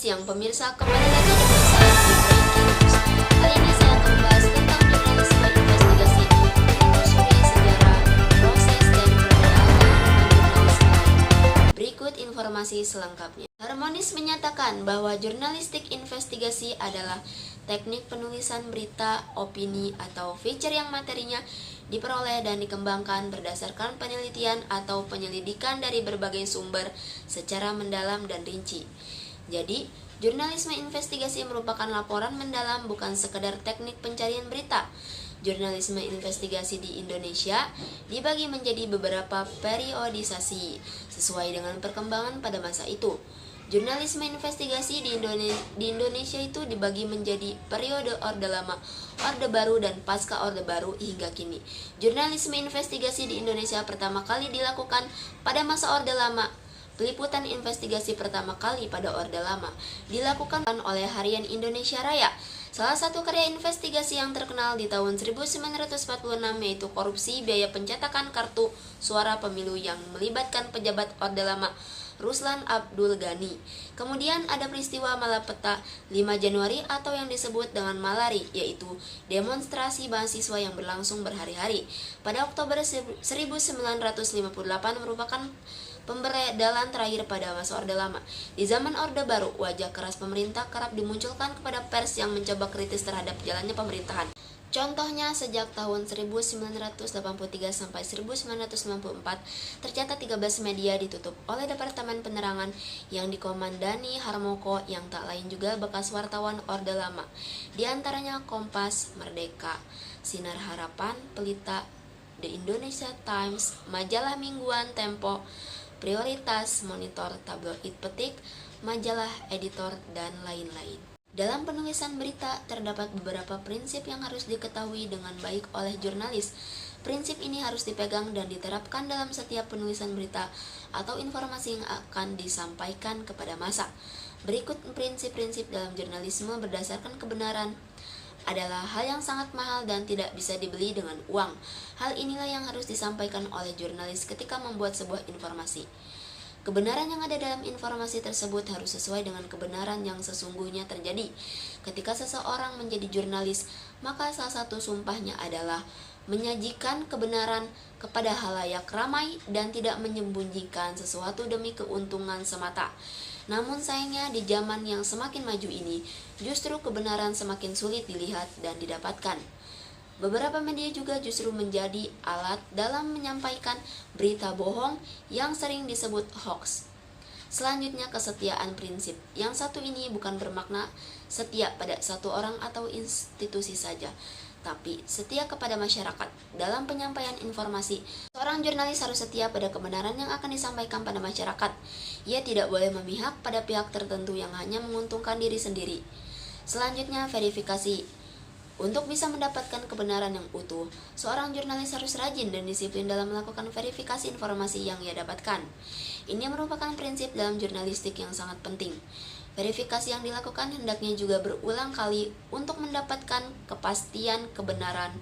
siang pemirsa, kembali lagi dengan saya Putri Kinus. Kali ini saya akan membahas tentang jurnalisme investigasi, menelusuri sejarah, proses, dan perkembangan jurnalisme. Berikut informasi selengkapnya. Harmonis menyatakan bahwa jurnalistik investigasi adalah teknik penulisan berita, opini, atau feature yang materinya diperoleh dan dikembangkan berdasarkan penelitian atau penyelidikan dari berbagai sumber secara mendalam dan rinci. Jadi, jurnalisme investigasi merupakan laporan mendalam, bukan sekedar teknik pencarian berita. Jurnalisme investigasi di Indonesia dibagi menjadi beberapa periodisasi sesuai dengan perkembangan pada masa itu. Jurnalisme investigasi di Indonesia itu dibagi menjadi periode Orde Lama, Orde Baru, dan pasca Orde Baru hingga kini. Jurnalisme investigasi di Indonesia pertama kali dilakukan pada masa Orde Lama. Peliputan investigasi pertama kali pada Orde Lama dilakukan oleh Harian Indonesia Raya. Salah satu karya investigasi yang terkenal di tahun 1946 yaitu korupsi biaya pencetakan kartu suara pemilu yang melibatkan pejabat Orde Lama Ruslan Abdul Ghani. Kemudian ada peristiwa Malapeta 5 Januari atau yang disebut dengan Malari, yaitu demonstrasi mahasiswa yang berlangsung berhari-hari. Pada Oktober 1958 merupakan pemberedalan terakhir pada masa Orde Lama. Di zaman Orde Baru, wajah keras pemerintah kerap dimunculkan kepada pers yang mencoba kritis terhadap jalannya pemerintahan. Contohnya, sejak tahun 1983 sampai 1994, tercatat 13 media ditutup oleh Departemen Penerangan yang dikomandani Harmoko yang tak lain juga bekas wartawan Orde Lama. Di antaranya Kompas, Merdeka, Sinar Harapan, Pelita, The Indonesia Times, Majalah Mingguan Tempo, Prioritas, Monitor, Tabloid Petik, Majalah Editor, dan lain-lain. Dalam penulisan berita, terdapat beberapa prinsip yang harus diketahui dengan baik oleh jurnalis. Prinsip ini harus dipegang dan diterapkan dalam setiap penulisan berita atau informasi yang akan disampaikan kepada massa. Berikut prinsip-prinsip dalam jurnalisme berdasarkan kebenaran adalah hal yang sangat mahal dan tidak bisa dibeli dengan uang. Hal inilah yang harus disampaikan oleh jurnalis ketika membuat sebuah informasi. Kebenaran yang ada dalam informasi tersebut harus sesuai dengan kebenaran yang sesungguhnya terjadi. Ketika seseorang menjadi jurnalis, maka salah satu sumpahnya adalah menyajikan kebenaran kepada halayak ramai dan tidak menyembunyikan sesuatu demi keuntungan semata. Namun sayangnya di zaman yang semakin maju ini, justru kebenaran semakin sulit dilihat dan didapatkan. Beberapa media juga justru menjadi alat dalam menyampaikan berita bohong yang sering disebut hoax. Selanjutnya, kesetiaan prinsip. Yang satu ini bukan bermakna setia pada satu orang atau institusi saja, tapi setia kepada masyarakat. Dalam penyampaian informasi, seorang jurnalis harus setia pada kebenaran yang akan disampaikan pada masyarakat. Ia tidak boleh memihak pada pihak tertentu yang hanya menguntungkan diri sendiri. Selanjutnya, verifikasi. Untuk bisa mendapatkan kebenaran yang utuh, seorang jurnalis harus rajin dan disiplin dalam melakukan verifikasi informasi yang ia dapatkan. Ini merupakan prinsip dalam jurnalistik yang sangat penting. Verifikasi yang dilakukan hendaknya juga berulang kali untuk mendapatkan kepastian kebenaran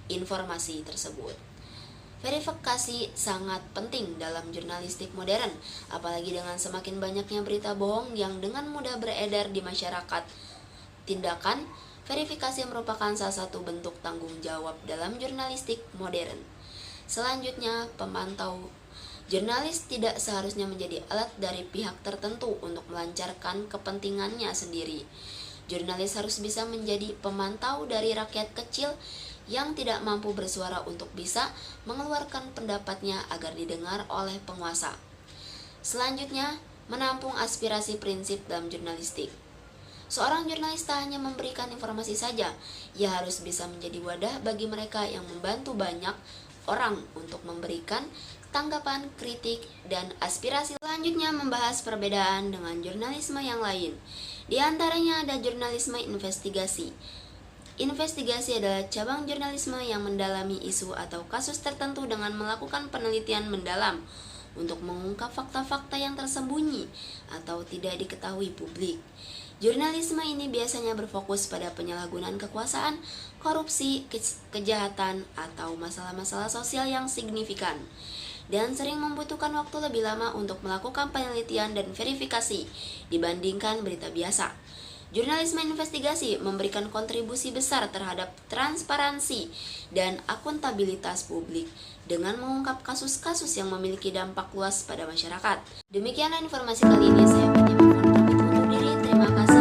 informasi tersebut. Verifikasi sangat penting dalam jurnalistik modern, apalagi dengan semakin banyaknya berita bohong yang dengan mudah beredar di masyarakat. Tindakan verifikasi merupakan salah satu bentuk tanggung jawab dalam jurnalistik modern. Selanjutnya, pemantau. Jurnalis tidak seharusnya menjadi alat dari pihak tertentu untuk melancarkan kepentingannya sendiri. Jurnalis harus bisa menjadi pemantau dari rakyat kecil yang tidak mampu bersuara untuk bisa mengeluarkan pendapatnya agar didengar oleh penguasa. Selanjutnya, menampung aspirasi prinsip dalam jurnalistik. Seorang jurnalis tak hanya memberikan informasi saja, ia harus bisa menjadi wadah bagi mereka yang membantu banyak orang untuk memberikan tanggapan, kritik, dan aspirasi. Selanjutnya, membahas perbedaan dengan jurnalisme yang lain. Di antaranya ada jurnalisme investigasi. Investigasi adalah cabang jurnalisme yang mendalami isu atau kasus tertentu dengan melakukan penelitian mendalam untuk mengungkap fakta-fakta yang tersembunyi atau tidak diketahui publik. Jurnalisme ini biasanya berfokus pada penyalahgunaan kekuasaan, korupsi, kejahatan, atau masalah-masalah sosial yang signifikan. dan sering membutuhkan waktu lebih lama untuk melakukan penelitian dan verifikasi dibandingkan berita biasa. Jurnalisme investigasi memberikan kontribusi besar terhadap transparansi dan akuntabilitas publik dengan mengungkap kasus-kasus yang memiliki dampak luas pada masyarakat. Demikianlah informasi kali ini, saya Fatimah mohon pamit undur diri. Terima kasih.